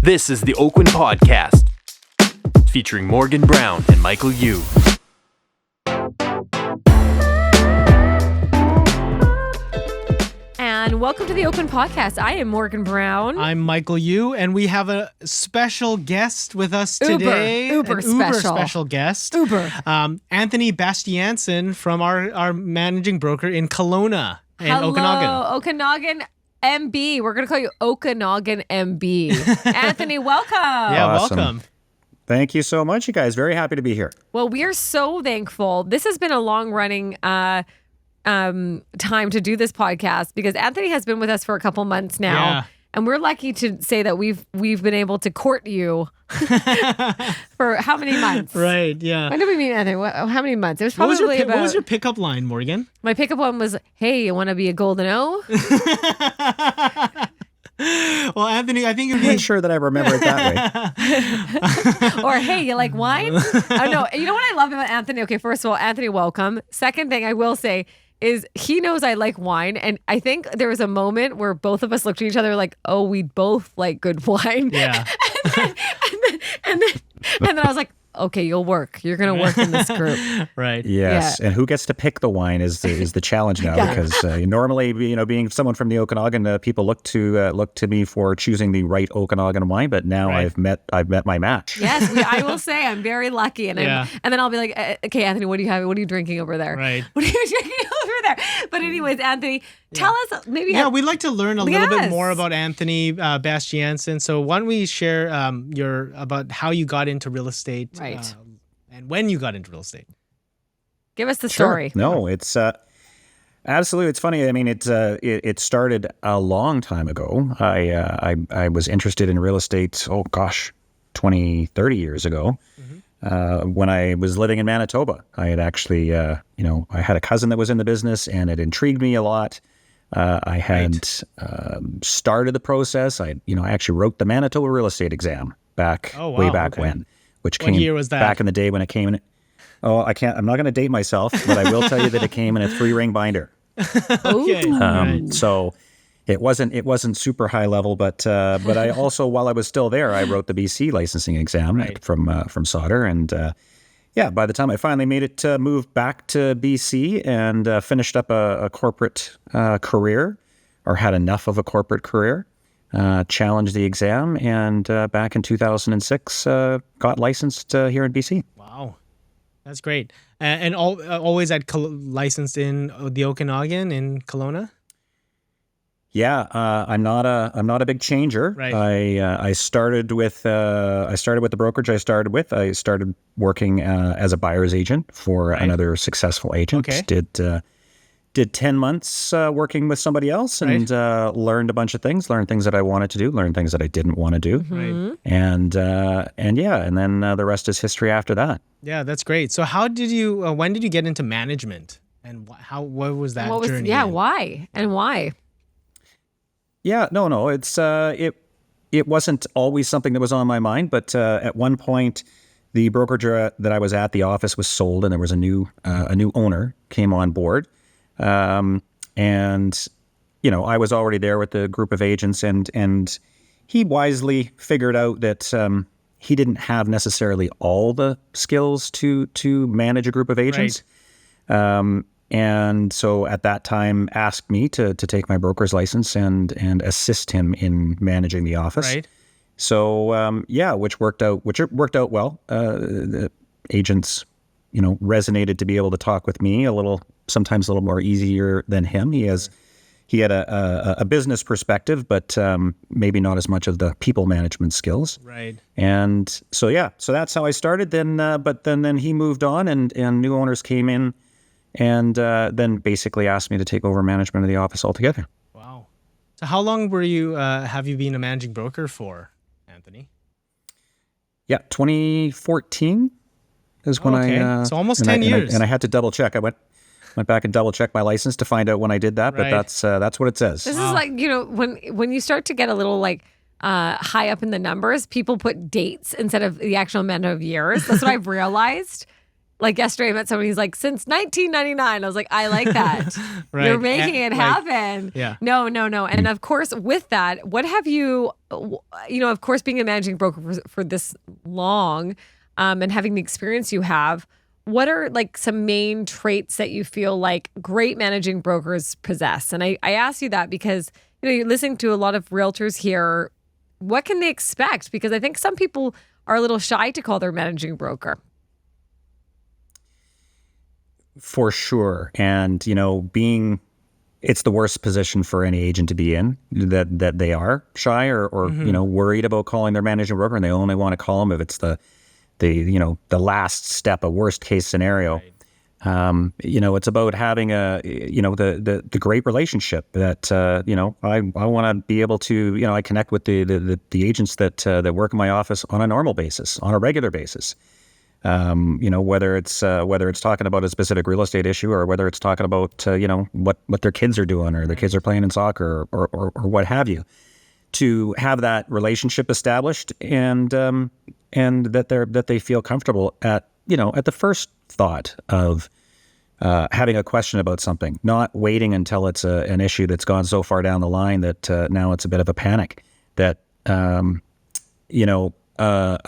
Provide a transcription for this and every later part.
This is the Oakwyn Podcast, featuring Morgan Brown and Michael Yu. And welcome to the Oakwyn Podcast. I am Morgan Brown. I'm Michael Yu, and we have a special guest with us today. Uber special guest. Anthony Bastiaanssen from our managing broker in Kelowna and Okanagan. Okanagan MB. We're going to call you Okanagan MB. Anthony, welcome. Yeah, Awesome. welcome. Thank you so much, you guys. Very happy to be here. Well, we are so thankful. This has been a long-running time to do this podcast because Anthony has been with us for a couple months now. Yeah. And we're lucky to say that we've been able to court you for how many months? Right, yeah. When did we meet, Anthony? How many months? It was What probably was your pickup line, Morgan? My pickup one was, hey, you want to be a golden O? Well, Anthony, I think I'm not sure that I remember it that way. Or, hey, you like wine? Oh, no. You know what I love about Anthony? Okay, first of all, Anthony, welcome. Second thing I will say is he knows I like wine. And I think there was a moment where both of us looked at each other like, oh, we both like good wine. Yeah. and then I was like, okay, you'll work. You're going to work in this group. Right. Yes, and who gets to pick the wine is the challenge now because normally, being someone from the Okanagan, people look to me for choosing the right Okanagan wine. But now Right. I've met my match. Yes, I will say I'm very lucky. And then I'll be like, okay, Anthony, what do you have? What are you drinking over there? Right. What are you drinking over there? But anyways, Anthony, tell us maybe. Yeah, we'd like to learn a little bit Yes. more about Anthony Bastiaanssen. So why don't we share about how you got into real estate, Right. And when you got into real estate. Give us the Sure. story. No, it's absolutely. It's funny. I mean, it started a long time ago. I was interested in real estate. Oh gosh, 20, 30 years ago. When I was living in Manitoba, I had actually, I had a cousin that was in the business, and it intrigued me a lot. I had started the process. I actually wrote the Manitoba real estate exam way back when, which What year was that? back in the day when it came in. Oh, I'm not going to date myself, but I will tell you that it came in a 3-ring binder. Okay. Right. So it wasn't super high level, but I also, while I was still there, I wrote the BC licensing exam Right. from Sauder, and by the time I finally made it move back to BC and finished up a corporate career, or had enough of a corporate career, challenged the exam, and back in 2006 got licensed here in BC. Wow, that's great. And always licensed in the Okanagan in Kelowna. Yeah, I'm not a big changer. Right. I started with the brokerage I started with. I started working as a buyer's agent for another successful agent. Okay. Did 10 months working with somebody else, and learned a bunch of things. Learned things that I wanted to do. Learned things that I didn't want to do. Right. And then the rest is history after that. Yeah, that's great. So when did you get into management, and what was that journey? Yeah, why? And why? Yeah, no, it wasn't always something that was on my mind, but at one point, the brokerage that I was at, the office was sold, and there was a new owner came on board, and I was already there with the group of agents, and he wisely figured out that he didn't have necessarily all the skills to manage a group of agents. Right. And so at that time asked me to take my broker's license and assist him in managing the office. Right. So, which worked out well. The agents, resonated to be able to talk with me sometimes a little more easier than him. He had a business perspective, but maybe not as much of the people management skills. Right. And so that's how I started. But then he moved on, and new owners came in, and then basically asked me to take over management of the office altogether. Wow. So how long have you been a managing broker for, Anthony? Yeah, 2014 is when I. So almost 10 years. And I had to double check. I went back and double checked my license to find out when I did that, but Right. that's what it says. This is like, when you start to get a little high up in the numbers, people put dates instead of the actual amount of years. That's what I've realized. Like yesterday I met somebody who's like, since 1999. I was like, I like that. Right. You're making it Like, happen. yeah. No. And of course, with that, what have you, of course, being a managing broker for this long and having the experience you have, what are like some main traits that you feel like great managing brokers possess? And I ask you that because, you're listening to a lot of realtors here. What can they expect? Because I think some people are a little shy to call their managing broker. For sure. And, it's the worst position for any agent to be in, that they are shy or worried about calling their managing broker, and they only want to call them if it's the last step, a worst case scenario. Right. It's about having the great relationship that, I want to be able to, I connect with the agents that work in my office on a normal basis, on a regular basis. Whether it's talking about a specific real estate issue or whether it's talking about, what their kids are doing or their kids are playing in soccer or what have you, to have that relationship established and that they feel comfortable at the first thought of having a question about something, not waiting until it's an issue that's gone so far down the line that now it's a bit of a panic, that, a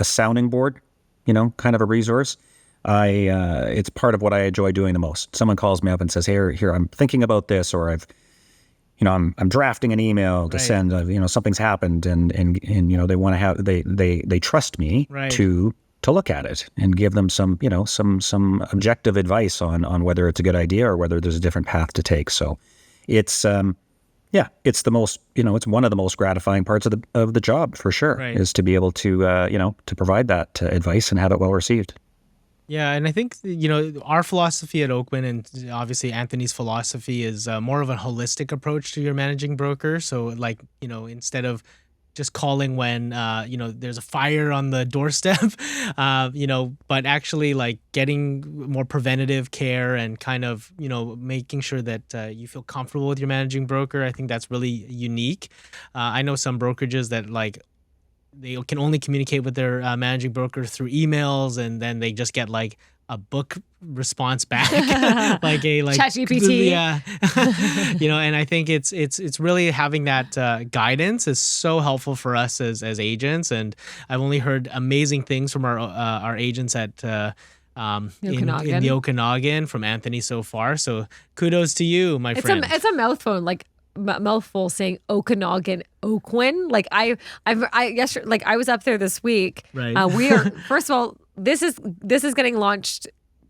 sounding board, kind of a resource. It's part of what I enjoy doing the most. Someone calls me up and says, "Hey, here, I'm thinking about this," or I'm drafting an email to send, something's happened and they want to have, they trust me to look at it and give them some objective advice on whether it's a good idea or whether there's a different path to take. So it's, it's the most, it's one of the most gratifying parts of the job for sure, is to be able to, to provide that advice and have it well received. Yeah, and I think, our philosophy at Oakwyn, and obviously Anthony's philosophy, is more of a holistic approach to your managing broker. So like, instead of just calling when, there's a fire on the doorstep, but actually like getting more preventative care and kind of, making sure that you feel comfortable with your managing broker. I think that's really unique. I know some brokerages that like, they can only communicate with their managing broker through emails, and then they just get like a book response back, like ChatGPT. Yeah, and I think it's really having that guidance is so helpful for us as agents. And I've only heard amazing things from our agents at in the Okanagan from Anthony so far. So kudos to you, my friend. It's a mouthful saying Okanagan, Oakwyn. Like I was up there this week. Right. We are, first of all, this is getting launched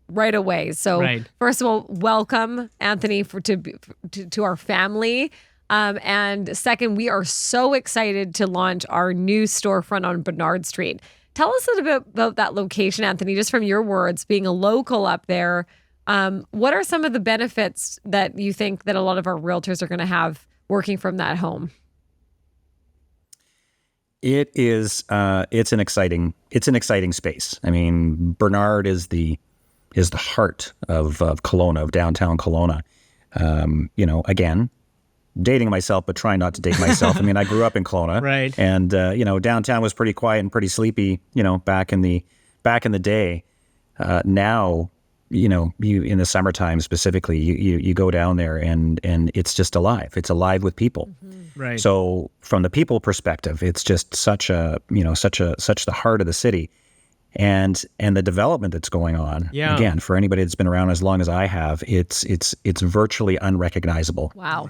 right away. So first of all, welcome Anthony to our family. And second, we are so excited to launch our new storefront on Bernard Street. Tell us a little bit about that location, Anthony, just from your words, being a local up there. What are some of the benefits that you think that a lot of our realtors are going to have working from that home? It is. It's an exciting space. I mean, Bernard is the heart of Kelowna, of downtown Kelowna. Again, dating myself, but trying not to date myself. I mean, I grew up in Kelowna, and downtown was pretty quiet and pretty sleepy. Back in the day. Now, you in the summertime specifically, you go down there and it's just alive. It's alive with people. Mm-hmm. Right. So from the people perspective, it's just such the heart of the city, and the development that's going on. Yeah. Again, for anybody that's been around as long as I have, it's virtually unrecognizable. Wow.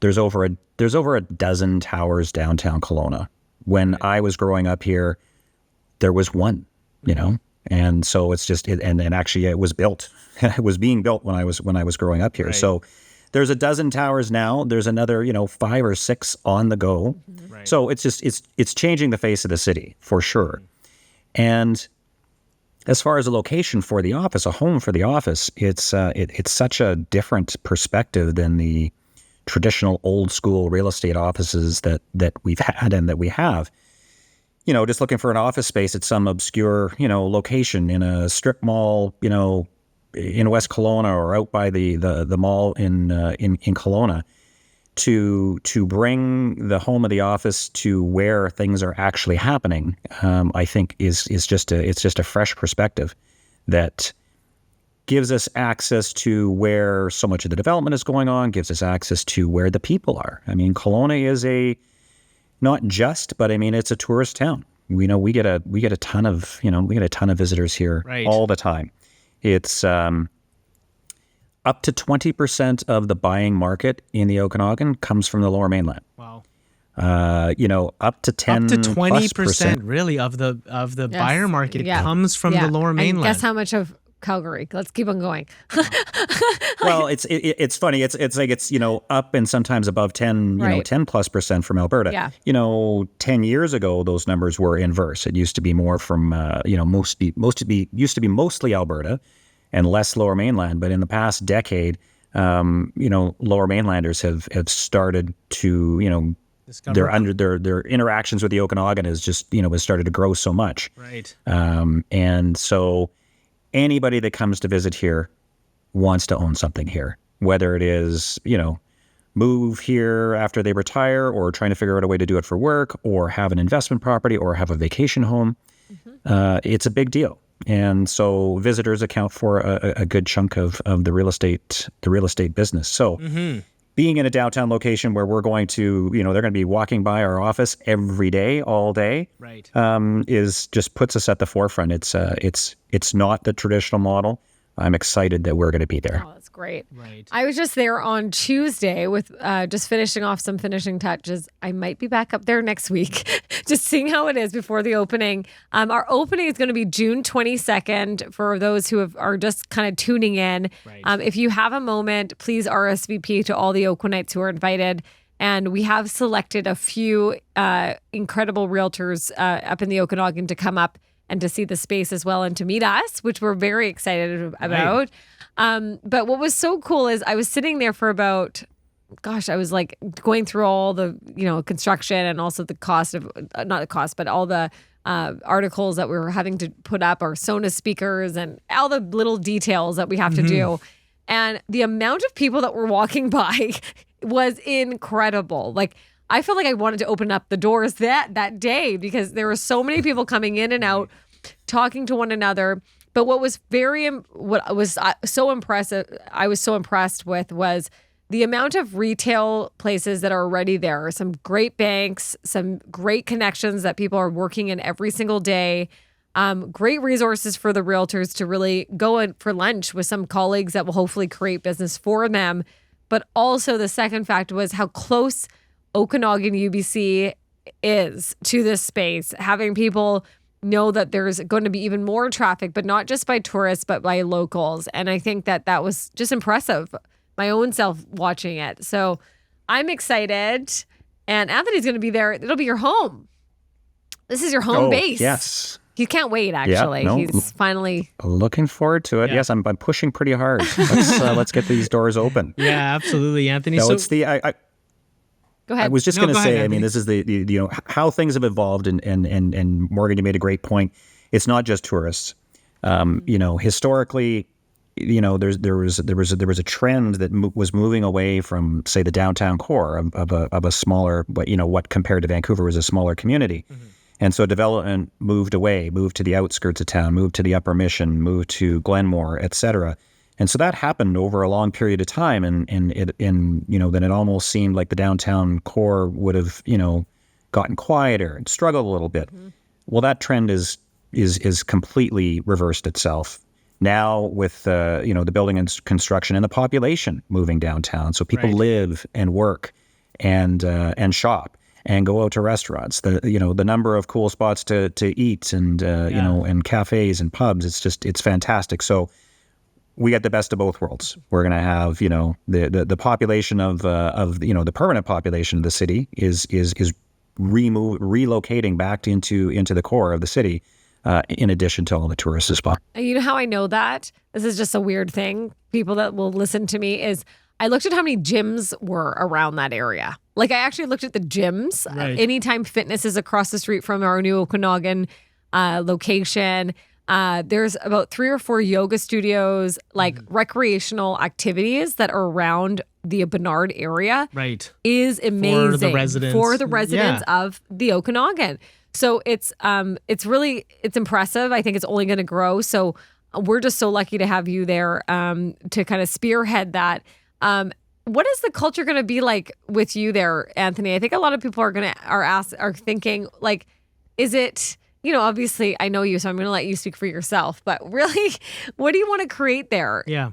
There's over a dozen towers downtown Kelowna. When I was growing up here, there was one. And so it's just, and actually it was built. It was being built when I was growing up here. Right. So there's a dozen towers now. There's another, 5 or 6 on the go. Mm-hmm. Right. So it's just, it's changing the face of the city for sure. And as far as a location for the office, a home for the office, it's such a different perspective than the traditional old school real estate offices that we've had and that we have. Just looking for an office space at some obscure, location in a strip mall, in West Kelowna or out by the mall in Kelowna, to bring the home of the office to where things are actually happening, I think is just a fresh perspective that gives us access to where so much of the development is going on, gives us access to where the people are. I mean, Kelowna is not just, but I mean, it's a tourist town. We get a ton of visitors here all the time. It's up to 20% of the buying market in the Okanagan comes from the Lower Mainland. Wow. Up to 10 up to 20% percent really of the Yes. buyer market Yeah. comes from the Lower Mainland. And guess how much of Calgary? Let's keep on going. Well, it's funny. It's like it's up and sometimes above 10, Right. 10+% from Alberta. Yeah. 10 years ago those numbers were inverse. It used to be more from used to be mostly Alberta and less Lower Mainland. But in the past decade, Lower Mainlanders have started to their interactions with the Okanagan has started to grow so much. Right. And so anybody that comes to visit here wants to own something here, whether it is, move here after they retire or trying to figure out a way to do it for work or have an investment property or have a vacation home. It's a big deal. And so visitors account for a good chunk of the real estate business. So being in a downtown location where we're going to, they're going to be walking by our office every day, all day, Right. is just puts us at the forefront. It's not the traditional model. I'm excited that we're going to be there. Oh, that's great. Right. I was just there on Tuesday with just finishing off some finishing touches. I might be back up there next week, just seeing how it is before the opening. Our opening is going to be June 22nd for those who are just kind of tuning in. Right. If you have a moment, please RSVP to all the Oakwinites who are invited. And we have selected a few incredible realtors up in the Okanagan to come up and to see the space as well and to meet us, which we're very excited about. But what was so cool is I was sitting there for about, I was like going through all the, construction and also the cost of, not the cost, but all the articles that we were having to put up, our Sonos speakers and all the little details that we have to do. And the amount of people that were walking by was incredible. Like, I felt like I wanted to open up the doors that day because there were so many people coming in and out, talking to one another. But what was so impressive, I was so impressed with was the amount of retail places that are already there. Some great banks, some great connections that people are working in every single day. Great resources for the realtors to really go in for lunch with some colleagues that will hopefully create business for them. But also the second fact was how close Okanagan UBC is to this space, having people know that there's going to be even more traffic, but not just by tourists, but by locals. And I think that was just impressive, my own self watching it. So I'm excited. And Anthony's going to be there. It'll be your home. This is your home base. Yes. He can't wait, actually. Yeah, no. He's finally... Looking forward to it. Yeah. Yes, I'm pushing pretty hard. Let's get these doors open. Yeah, absolutely, Anthony. No, So it's the... Go ahead. I was just No, going to go say, ahead, I mean, Anthony. this is the how things have evolved, and Morgan, you made a great point. It's not just tourists. Historically, there was a trend that was moving away from, say, the downtown core of a smaller, what compared to Vancouver was a smaller community. And so development moved to the outskirts of town, moved to the Upper Mission, moved to Glenmore, et cetera. And so that happened over a long period of time, and then it almost seemed like the downtown core would have, gotten quieter and struggled a little bit. Well, that trend is completely reversed itself now with the building and construction and the population moving downtown. So people Right. live and work and shop and go out to restaurants. The number of cool spots to eat and and cafes and pubs. It's fantastic. So we got the best of both worlds. We're going to have, the population of the permanent population of the city is relocating back into the core of the city, in addition to all the tourist spots. And you know how I know that? This is just a weird thing. People that will listen to me is I looked at how many gyms were around that area. Like I actually looked at the gyms. Right. Anytime Fitness is across the street from our new Okanagan location. There's about 3 or 4 yoga studios, like recreational activities that are around the Bernard area. right. Is amazing For the residents. for the residents Yeah. of the Okanagan. So it's impressive. I think it's only going to grow. So we're just so lucky to have you there to kind of spearhead that. What is the culture going to be like with you there, Anthony? I think a lot of people are thinking, like, is it, obviously I know you, so I'm going to let you speak for yourself, but really, what do you want to create there? Yeah.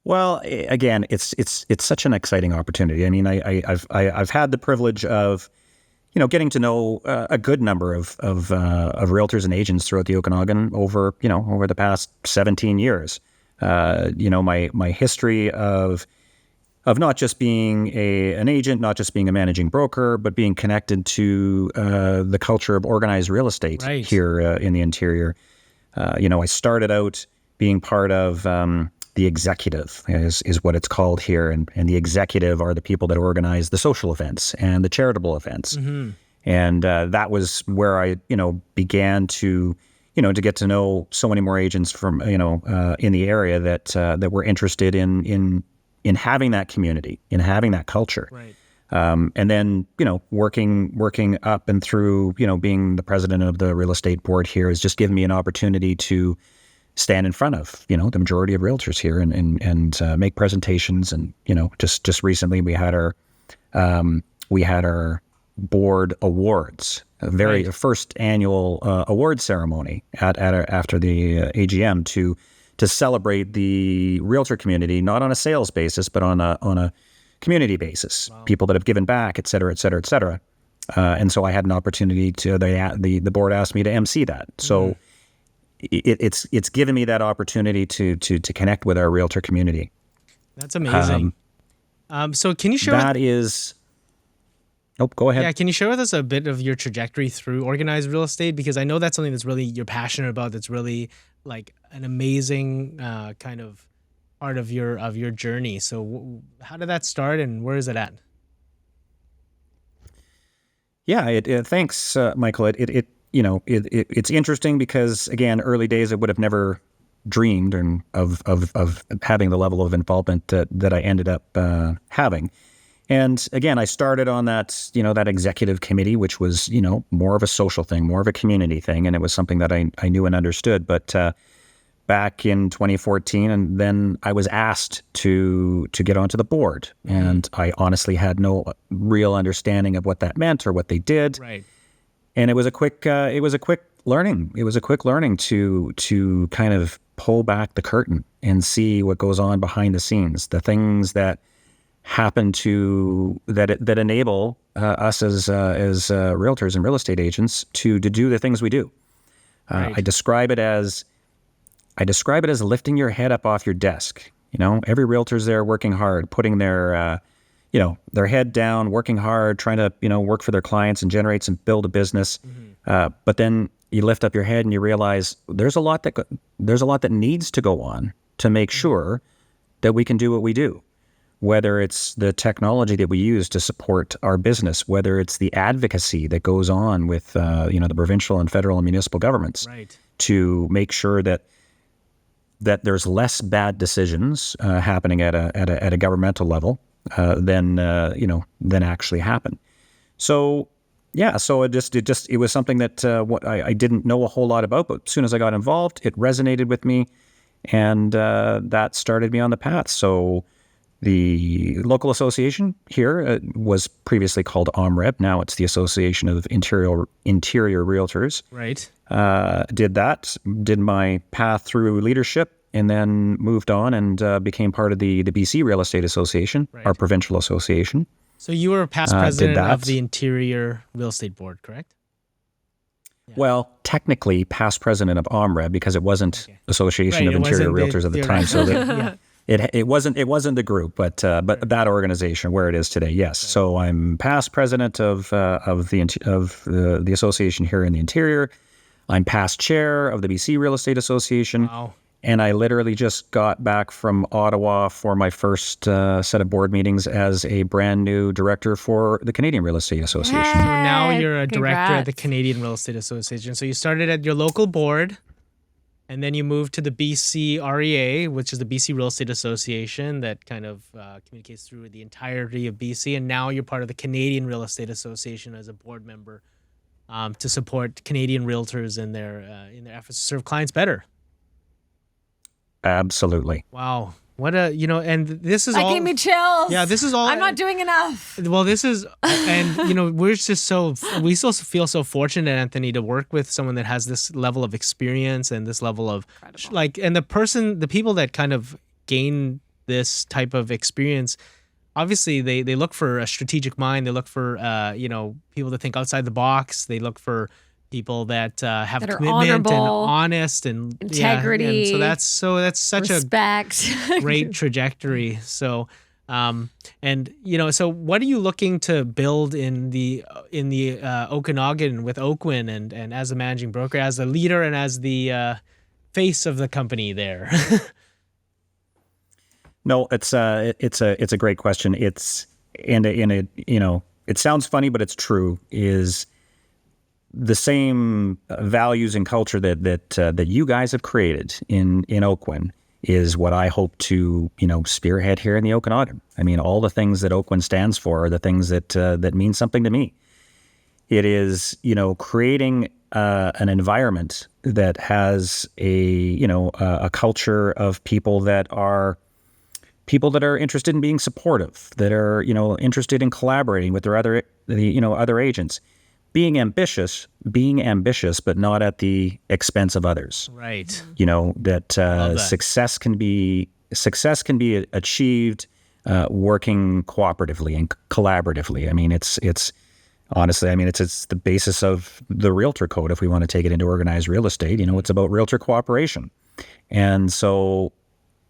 Well, again, it's such an exciting opportunity. I mean, I've had the privilege of, getting to know a good number of realtors and agents throughout the Okanagan over the past 17 years. My history of not just being an agent, not just being a managing broker, but being connected to the culture of organized real estate here in the interior. I started out being part of the executive is what it's called here. And the executive are the people that organize the social events and the charitable events. Mm-hmm. And that was where I, began to get to know so many more agents from, in the area that were interested in having that community, in having that culture. Right. And then, working up and through, being the president of the real estate board here has just given me an opportunity to stand in front of, the majority of realtors here and make presentations. And, just recently we had our board awards, first annual award ceremony after the AGM to celebrate the realtor community, not on a sales basis, but on a community basis. Wow. People that have given back, et cetera, et cetera, et cetera. And so I had an opportunity the board asked me to MC that. So it's given me that opportunity to connect with our realtor community. That's amazing. So can you share? Go ahead. Yeah, can you share with us a bit of your trajectory through organized real estate? Because I know that's something that's really you're passionate about. That's really like an amazing kind of part of your journey. So how did that start, and where is it at? Yeah, thanks, Michael. It's interesting because, again, early days I would have never dreamed of having the level of involvement that I ended up having. And again, I started on that executive committee, which was, more of a social thing, more of a community thing. And it was something that I knew and understood. But back in 2014, and then I was asked to get onto the board. Mm-hmm. And I honestly had no real understanding of what that meant or what they did. Right. And it was a quick learning. It was a quick learning to kind of pull back the curtain and see what goes on behind the scenes, the things that happen that enable us as realtors and real estate agents to do the things we do. Right. I describe it as lifting your head up off your desk. Every realtor's there working hard, putting their head down, working hard, trying to work for their clients and generate and build a business. Mm-hmm. But then you lift up your head and you realize there's a lot that needs to go on to make sure that we can do what we do. Whether it's the technology that we use to support our business, whether it's the advocacy that goes on with the provincial and federal and municipal governments, right, to make sure that there's less bad decisions happening at a governmental level than actually happen. So yeah, so it was something that I didn't know a whole lot about, but as soon as I got involved, it resonated with me, and that started me on the path. So the local association here was previously called OMREB. Now it's the Association of Interior Realtors. Right. Did my path through leadership, and then moved on and became part of the BC Real Estate Association, right, our provincial association. So you were past president of the Interior Real Estate Board, correct? Yeah. Well, technically past president of OMREB because it wasn't Association of Interior Realtors at the time. So that, yeah. It wasn't the group, but that organization where it is today, yes. Right. So I'm past president of the association here in the interior. I'm past chair of the BC Real Estate Association. Wow. And I literally just got back from Ottawa for my first set of board meetings as a brand new director for the Canadian Real Estate Association. So now you're a director at the Canadian Real Estate Association. So you started at your local board, and then you moved to the BC REA, which is the BC Real Estate Association that kind of communicates through the entirety of BC. And now you're part of the Canadian Real Estate Association as a board member. to support Canadian realtors in their efforts to serve clients better. Absolutely. Wow. What a, and this is That all. gave me chills. Yeah, this is all. I'm not doing enough. Well, this is, and we're just we still feel so fortunate, Anthony, to work with someone that has this level of experience and this level of and the people that kind of gain this type of experience, obviously they look for a strategic mind. They look for, people that think outside the box. They look for people that have That are commitment and honorable, honest and integrity. Yeah, and so that's such respect. a great trajectory. So, so what are you looking to build in the Okanagan with Oakwyn and as a managing broker, as a leader, and as the face of the company there? No, it's a great question. It sounds funny, but it's true. Is the same values and culture that you guys have created in Oakwyn is what I hope to spearhead here in the Okanagan. I mean, all the things that Oakwyn stands for are the things that mean something to me. It is creating an environment that has a culture of people that are interested in being supportive, that are interested in collaborating with their other agents. Being ambitious, but not at the expense of others. Right. That success can be achieved working cooperatively and collaboratively. I mean, it's honestly, it's the basis of the realtor code. If we want to take it into organized real estate, it's about realtor cooperation. And so,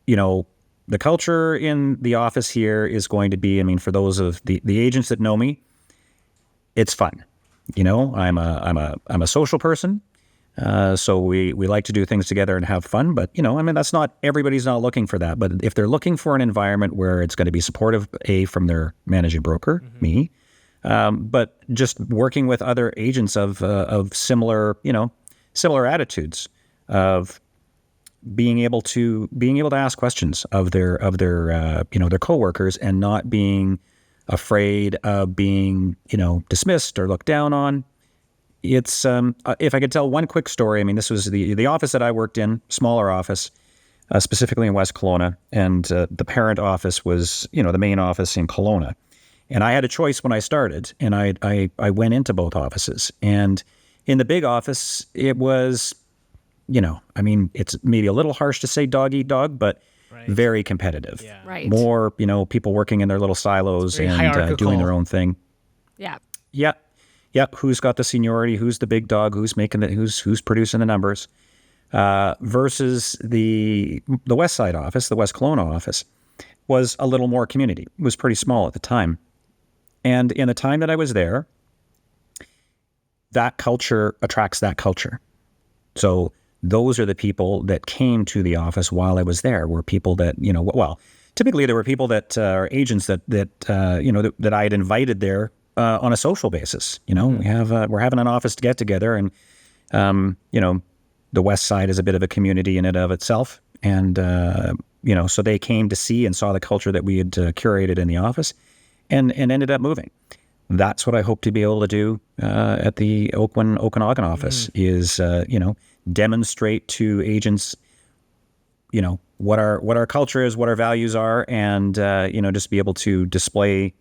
the culture in the office here is going to be, for those of the agents that know me, it's fun. I'm a social person, so we like to do things together and have fun. But that's not everybody's not looking for that. But if they're looking for an environment where it's going to be supportive, from their managing broker, me, but just working with other agents of similar attitudes, of being able to ask questions of their coworkers and not being afraid of being, dismissed or looked down on. It's, if I could tell one quick story, this was the office that I worked in, smaller office, specifically in West Kelowna, and the parent office was, the main office in Kelowna. And I had a choice when I started, and I went into both offices. And in the big office, it was, it's maybe a little harsh to say dog eat dog, but very competitive. Yeah. Right. More, people working in their little silos and doing their own thing. Yeah. Yep. Who's got the seniority? Who's the big dog? Who's making who's producing the numbers? Versus the West Side office, the West Kelowna office, was a little more community. It was pretty small at the time. And in the time that I was there, that culture attracts that culture. So those are the people that came to the office while I was there, were people that, typically there were people that are agents that I had invited there on a social basis. We're having an office to get together, and, the West Side is a bit of a community in and of itself. And, so they came to see and saw the culture that we had curated in the office and ended up moving. That's what I hope to be able to do at the Okanagan office is, demonstrate to agents, what our culture is, what our values are, and, just be able to display,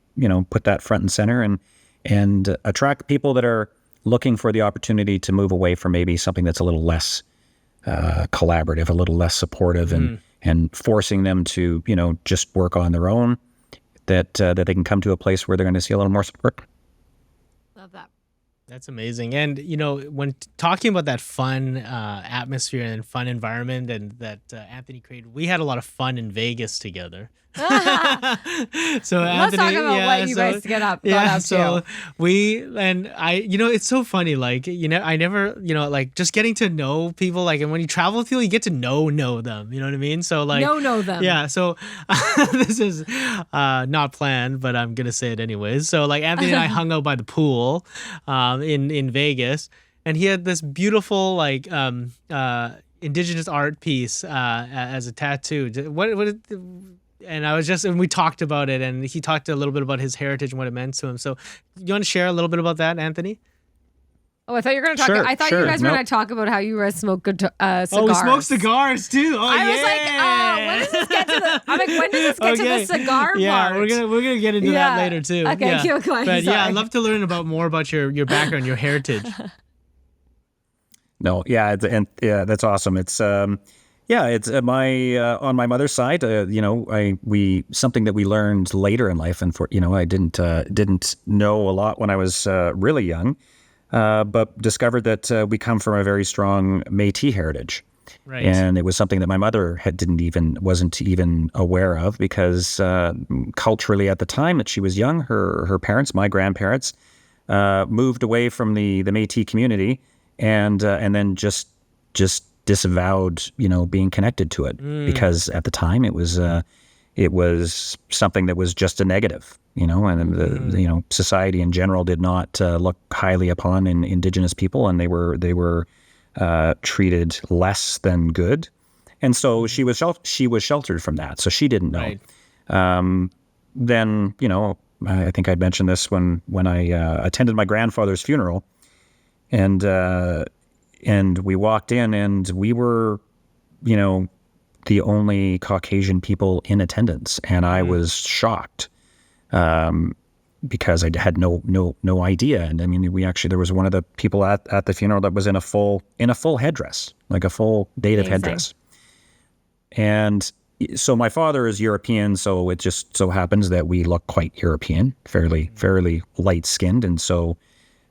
put that front and center and attract people that are looking for the opportunity to move away from maybe something that's a little less collaborative, a little less supportive, and forcing them to, just work on their own, that they can come to a place where they're going to see a little more support. Love that. That's amazing. And, when talking about that fun atmosphere and fun environment and that Anthony created, we had a lot of fun in Vegas together. So Let's Anthony, talk about what you guys got up so to. It's so funny. Like, I never, just getting to know people, like, and when you travel with people, you get to know them. You know what I mean? So like, know them. Yeah. So this is not planned, but I'm gonna say it anyways. So like, Anthony and I hung out by the pool, in Vegas, and he had this beautiful like indigenous art piece as a tattoo. And we talked about it, and he talked a little bit about his heritage and what it meant to him. So you want to share a little bit about that, Anthony? Oh, I thought you were going to talk. Sure, I thought you sure. guys were Nope. going to talk about how you guys smoke good cigars. Oh, we smoke cigars too. Oh, I yeah. was like, when does this get to the? I'm like, when does this get to the cigar Yeah, part? we're gonna get into that later too. Okay, yeah. keep going. But yeah, Sorry. I'd love to learn more about your background, your heritage. No, yeah, that's awesome. It's it's my on my mother's side. We something that we learned later in life, and I didn't know a lot when I was really young, but discovered that we come from a very strong Métis heritage. Right. And it was something that my mother wasn't even aware of, because culturally at the time that she was young, her parents, my grandparents, moved away from the Métis community, and then just disavowed being connected to it, because at the time it was something that was just a negative, and the society in general did not look highly upon Indigenous people, and they were treated less than good, and so she was sheltered from that, so she didn't know. Right. Then I think I'd mentioned this when I attended my grandfather's funeral, and we walked in, and we were the only Caucasian people in attendance, and I was shocked. Because I had no idea. And I mean, there was one of the people at the funeral that was in a full headdress, like a full native headdress. And so my father is European, so it just so happens that we look quite European, fairly light skinned. And so,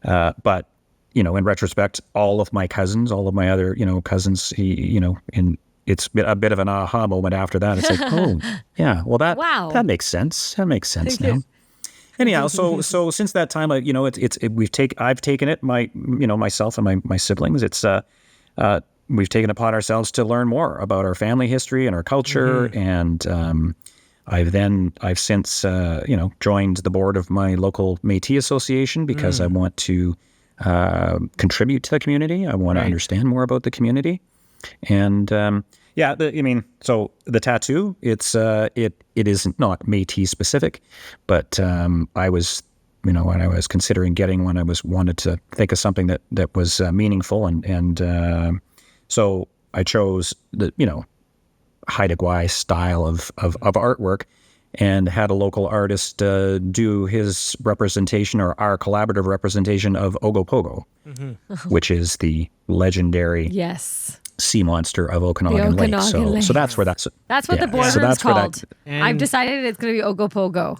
but in retrospect, all of my other cousins, it's been a bit of an aha moment after that. It's like, oh yeah, well that makes sense. That makes sense now. Anyhow, so since that time, I've taken it, myself and my siblings. We've taken it upon ourselves to learn more about our family history and our culture, and I've since joined the board of my local Métis association, because I want to contribute to the community. I want to understand more about the community, and so the tattoo, it is not Métis specific, but I was, when I was considering getting one, I wanted to think of something that was meaningful, and so I chose the Haida Gwaii style of artwork, and had a local artist do his representation, or our collaborative representation, of Ogopogo, which is the legendary sea monster of Okanagan Lake. So that's where that's what the boardroom's called. I've decided it's going to be Ogopogo.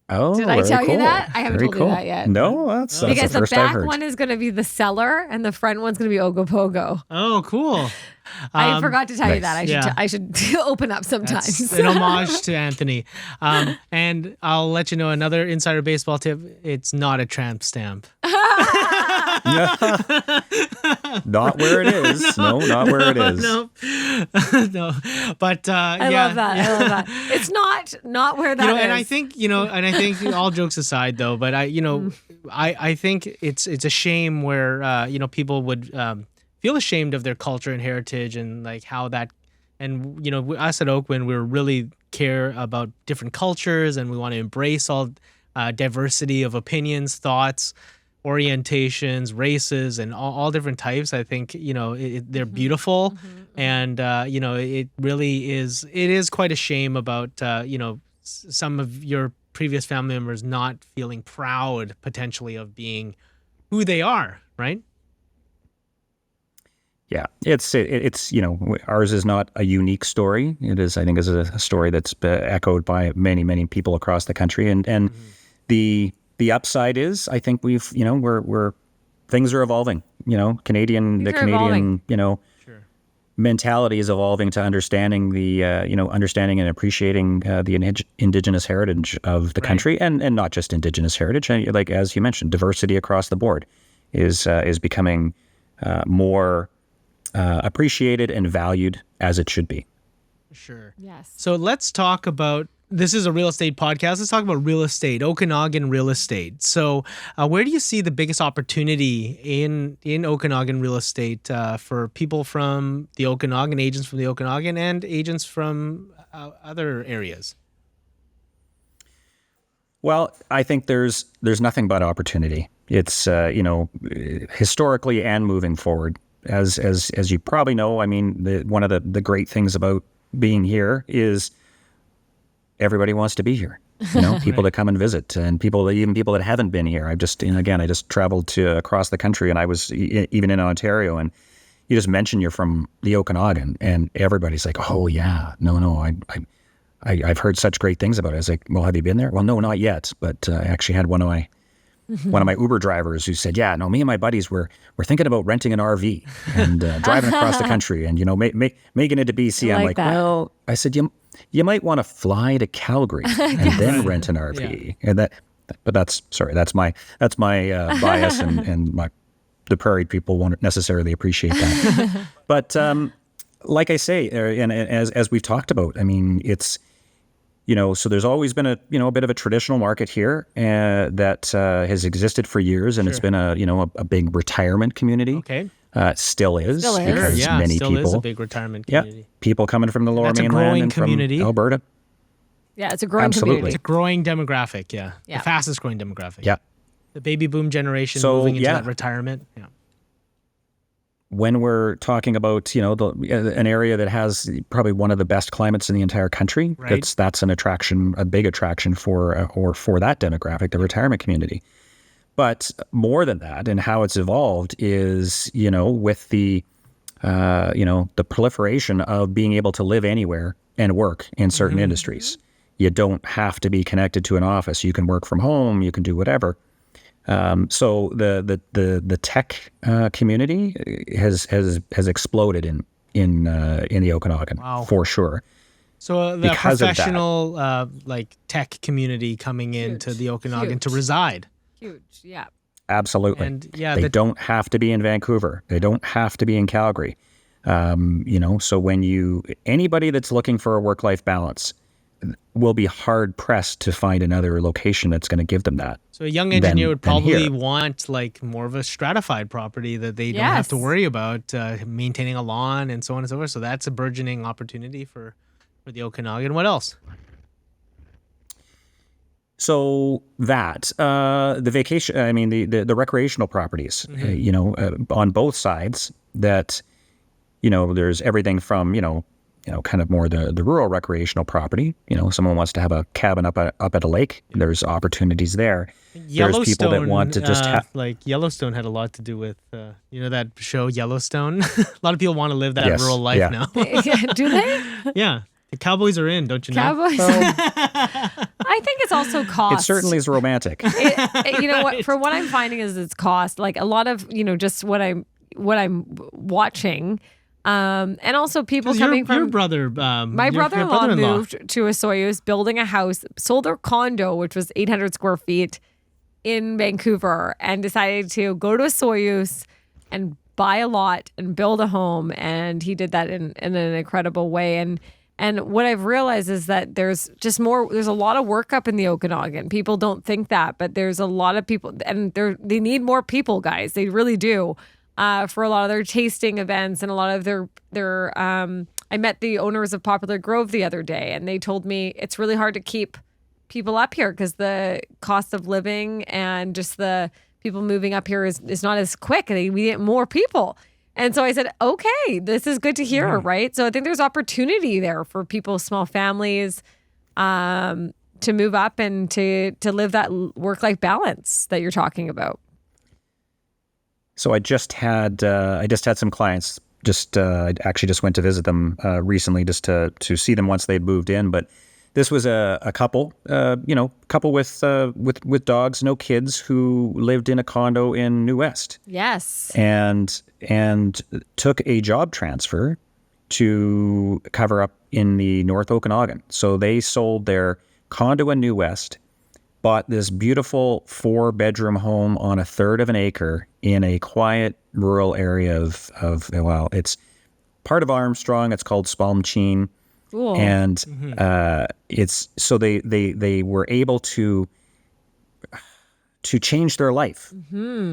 Oh, did I tell you that? I haven't told cool. you that yet. No, that's because the first back I've heard. one is going to be the cellar, and the front one's going to be Ogopogo. Oh, cool. I forgot to tell you nice. that. I should open up sometimes. That's an homage to Anthony. And I'll let you know another insider baseball tip. It's not a tramp stamp. Not where it is. No, not where it is. No. No. But I love that. I love that. It's not where that is. And I think all jokes aside though, but I think it's a shame where people would feel ashamed of their culture and heritage, and like how that, and us at Oakwyn, we really care about different cultures, and we want to embrace all diversity of opinions, thoughts, orientations, races, and all different types. I think they're beautiful, and it really is. It is quite a shame about some of your previous family members not feeling proud potentially of being who they are, right? Yeah, it's ours is not a unique story. It is, I think, is a story that's been echoed by many people across the country, and the upside is, I think we're things are evolving. Canadian mentality is evolving to understanding understanding and appreciating the Indigenous heritage of the country, and not just Indigenous heritage. Like, as you mentioned, diversity across the board is becoming more appreciated and valued, as it should be. Sure. Yes. So let's talk about, this is a real estate podcast. Let's talk about real estate, Okanagan real estate. So where do you see the biggest opportunity in Okanagan real estate for people from the Okanagan, agents from the Okanagan, and agents from other areas? Well, I think there's nothing but opportunity. it's historically and moving forward. As you probably know, I mean, one of the great things about being here is everybody wants to be here. People that come and visit, and even people that haven't been here. I just traveled across the country, and I was even in Ontario, and you just mention you're from the Okanagan, and everybody's like, "Oh yeah, no, I've heard such great things about it." I was like, "Well, have you been there?" "Well, no, not yet." But I actually had one of my Uber drivers who said, "Yeah, no, me and my buddies we're thinking about renting an RV and driving across the country, and making it to BC." I'm like, that. "Well," I said, you might want to fly to Calgary and then rent an RV." Yeah. But that's my bias, and the prairie people won't necessarily appreciate that. But like I say, and as we've talked about, I mean, it's so there's always been a bit of a traditional market here that has existed for years, and it's been a big retirement community. Okay. Still is. Because many still people is a big retirement community. People coming from the Lower That's a Mainland growing and community. from Alberta. Yeah, it's a growing Absolutely. community. It's a growing demographic, yeah. Yeah. The fastest growing demographic. Yeah. The baby boom generation So, moving into yeah. that retirement. Yeah. When we're talking about an area that has probably one of the best climates in the entire country, Right. that's an attraction, a big attraction for that demographic, the retirement community. But more than that, and how it's evolved is with the the proliferation of being able to live anywhere and work in certain industries. You don't have to be connected to an office. You can work from home. You can do whatever. So the tech community has exploded in the Okanagan. Wow. For sure. So the Because of that. professional tech community coming into the Okanagan to reside. Huge, yeah. Absolutely. And yeah, they don't have to be in Vancouver. They don't have to be in Calgary. So when anybody that's looking for a work-life balance will be hard pressed to find another location that's going to give them that. So a young engineer would probably here. want more of a stratified property that they don't have to worry about maintaining a lawn and so on and so forth. So that's a burgeoning opportunity for the Okanagan. What else? So that the vacation, I mean the recreational properties, on both sides. That there's everything from kind of more the rural recreational property. Someone wants to have a cabin up at a lake. There's opportunities there. There's people that want to just have Yellowstone had a lot to do with that show Yellowstone. A lot of people want to live that rural life now. Do they? Yeah. The Cowboys are in, don't you know? Cowboys. I think it's also cost. It certainly is romantic. What? For what I'm finding is it's cost. Like a lot of just what I'm watching, and also people coming from your brother. My brother-in-law moved to a Soyuz, building a house, sold their condo, which was 800 square feet in Vancouver, and decided to go to a Soyuz and buy a lot and build a home. And he did that in an incredible way. And what I've realized is that there's a lot of work up in the Okanagan. People don't think that, but there's a lot of people, and they need more people, guys. They really do, for a lot of their tasting events and a lot of their I met the owners of Popular Grove the other day, and they told me it's really hard to keep people up here because the cost of living and just the people moving up here is not as quick. We need more people. And so I said, okay, this is good to hear, right? So I think there's opportunity there for people, small families, to move up and to live that work-life balance that you're talking about. So I just had some clients. I actually just went to visit them recently, just to see them once they'd moved in. But this was a couple, couple with dogs, no kids, who lived in a condo in New West. Yes. And took a job transfer to cover up in the North Okanagan. So they sold their condo in New West, bought this beautiful 4-bedroom home on a third of an acre in a quiet rural area it's part of Armstrong. It's called Spalmcheen. Cool. And it's so they were able to change their life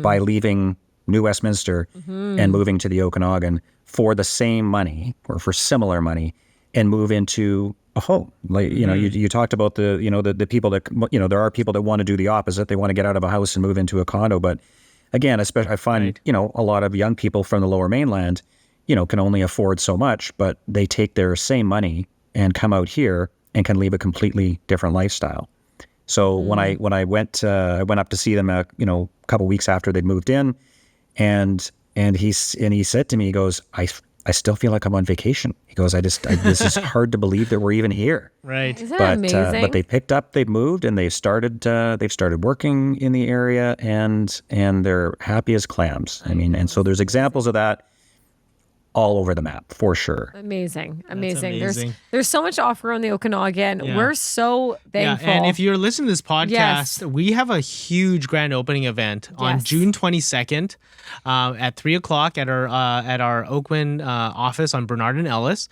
by leaving New Westminster and moving to the Okanagan for the same money or for similar money, and move into a home. Like, you know, you talked about the people that, there are people that want to do the opposite. They want to get out of a house and move into a condo. But again, especially I find, a lot of young people from the Lower Mainland, can only afford so much, but they take their same money and come out here and can lead a completely different lifestyle. So when I went up to see them, a couple weeks after they'd moved in, and he said to me, he goes, I still feel like I'm on vacation. He goes, this is hard to believe that we're even here. Right. Isn't that amazing? But they picked up, they've moved, and they've started working in the area, and they're happy as clams. I mean, and so there's examples of that all over the map for sure. Amazing. amazing. There's so much to offer on the Okanagan. Yeah. We're so thankful. Yeah, and if you're listening to this podcast, Yes. we have a huge grand opening event on Yes. June 22nd at 3:00 at our Oakwyn office on Bernard and Ellis.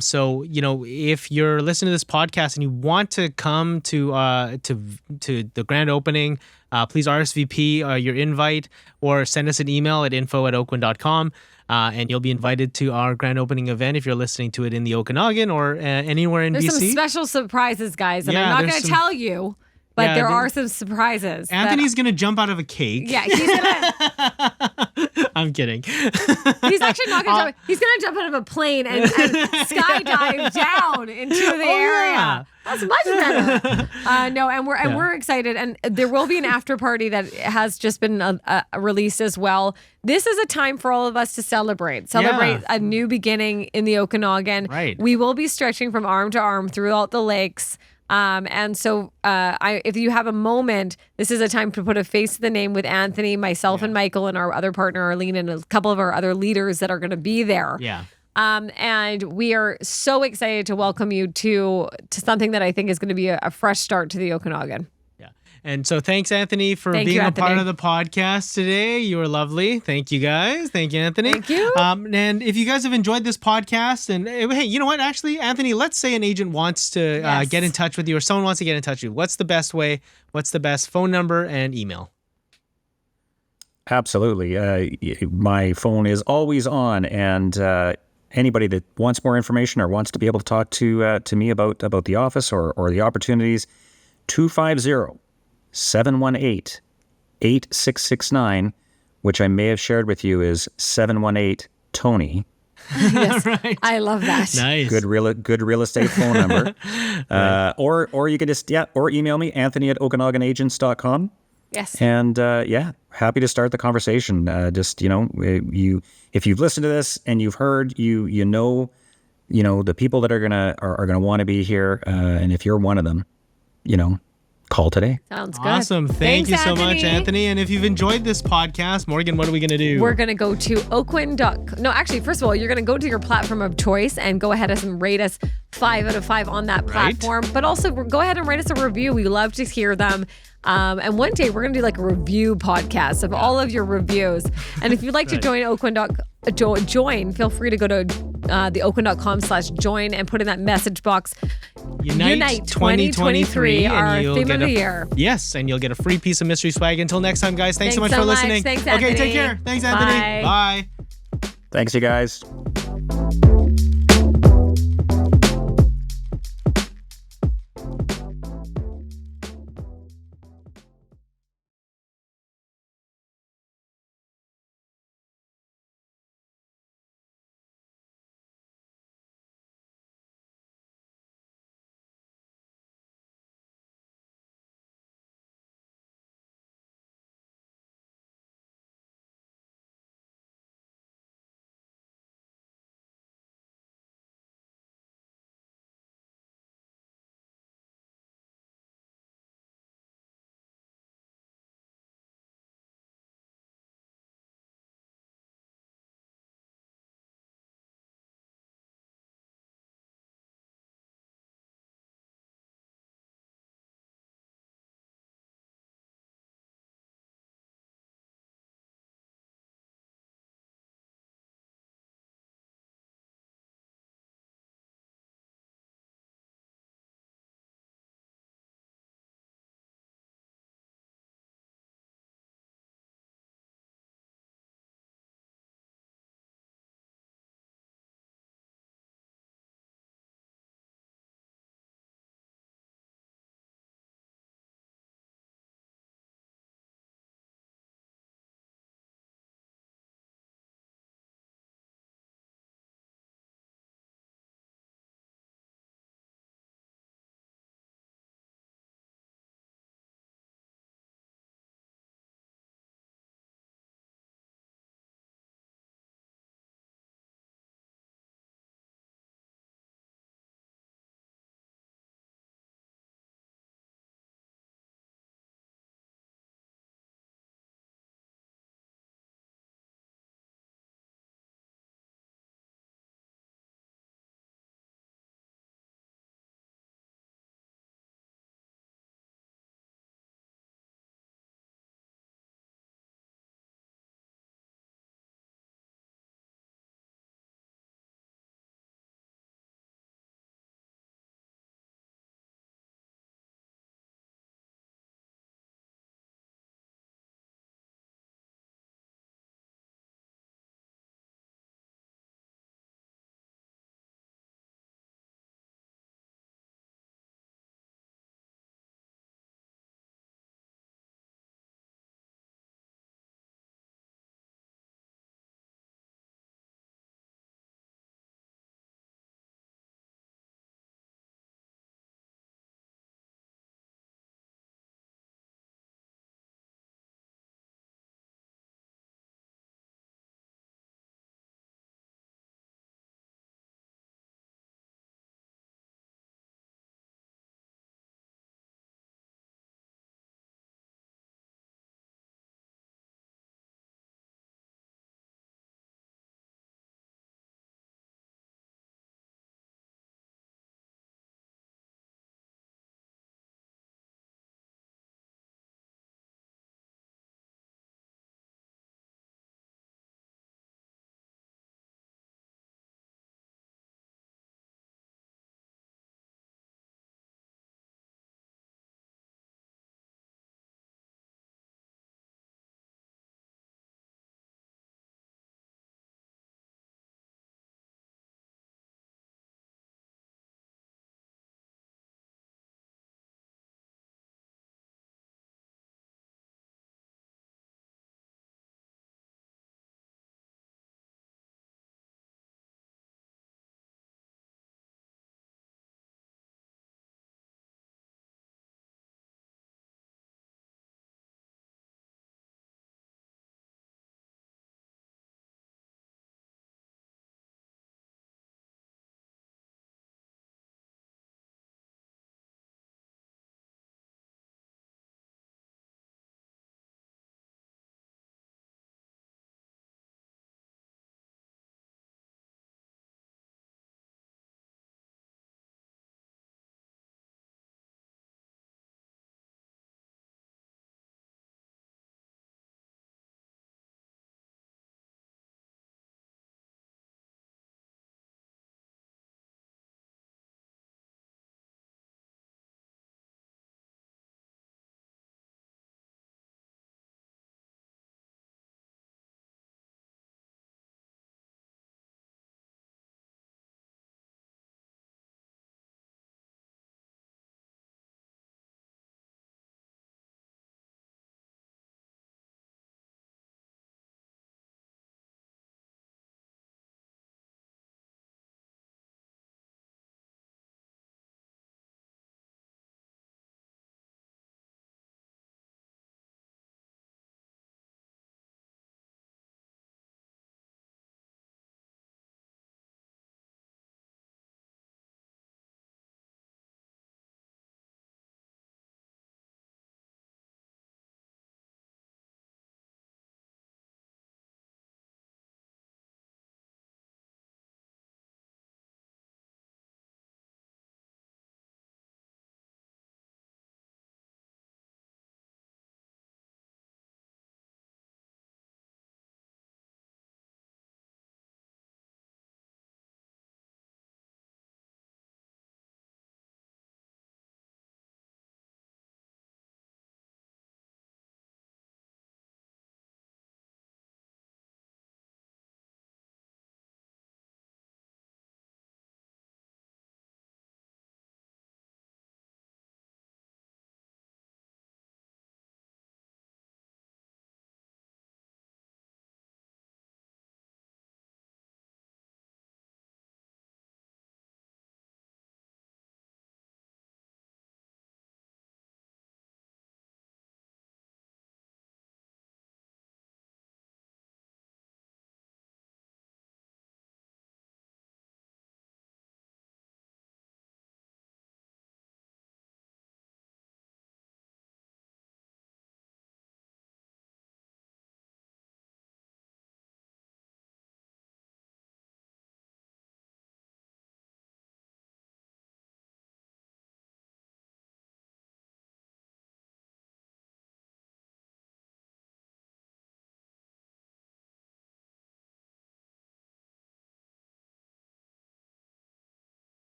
So if you're listening to this podcast and you want to come to the grand opening, please RSVP your invite or send us an email at info@oakwyn.com. And you'll be invited to our grand opening event if you're listening to it in the Okanagan or anywhere in There's BC. some special surprises, guys, and Yeah, I'm not there's going to some- tell you, but Yeah, there are some surprises. Anthony's going to jump out of a cake. Yeah, he's gonna. I'm kidding. He's actually not gonna jump. He's gonna jump out of a plane and skydive down into the area. yeah. That's much better. No, and we're excited, and there will be an after party that has just been released as well. This is a time for all of us to celebrate a new beginning in the Okanagan. Right. We will be stretching from arm to arm throughout the lakes. And so if you have a moment, this is a time to put a face to the name with Anthony, myself, and Michael, and our other partner, Arlene, and a couple of our other leaders that are going to be there. Yeah. And we are so excited to welcome you to something that I think is going to be a fresh start to the Okanagan. Yeah. And so thanks, Anthony, for Thank being you, a part Anthony. of the podcast today. You were lovely. Thank you, guys. Thank you, Anthony. Thank you. And if you guys have enjoyed this podcast, and hey, you know what? Actually, Anthony, let's say an agent wants to Yes. get in touch with you, or someone wants to get in touch with you. What's the best way? What's the best phone number and email? Absolutely. My phone is always on, and anybody that wants more information or wants to be able to talk to me about the office or the opportunities, 250-718-8669, which I may have shared with you is 718-TONY. Yes, Right. I love that. Nice. Good real estate phone number. Or you can just or email me, Anthony@OkanaganAgents.com. Yes. And happy to start the conversation. If you've listened to this and you've heard, the people that are gonna want to be here, and if you're one of them, call today. Sounds good. Awesome. Thank Thanks, you so much, Anthony. Anthony. And if you've enjoyed this podcast, Morgan, what are we going to do? We're going to go to Oakwyn. No, actually, first of all, you're going to go to your platform of choice and go ahead and rate us 5 out of 5 on that Right. platform. But also, go ahead and write us a review. We love to hear them. And one day we're going to do like a review podcast of all of your reviews. And if you'd like to join Oakwyn, feel free to go to the oakwyn.com/join and put in that message box. Unite 2023, our and you'll theme get of the year. Yes, and you'll get a free piece of mystery swag. Until next time, guys. Thanks so much Thanks for so much. listening. Thanks, Okay, take Anthony. care. Thanks, Anthony. Bye. Bye. Thanks, you guys.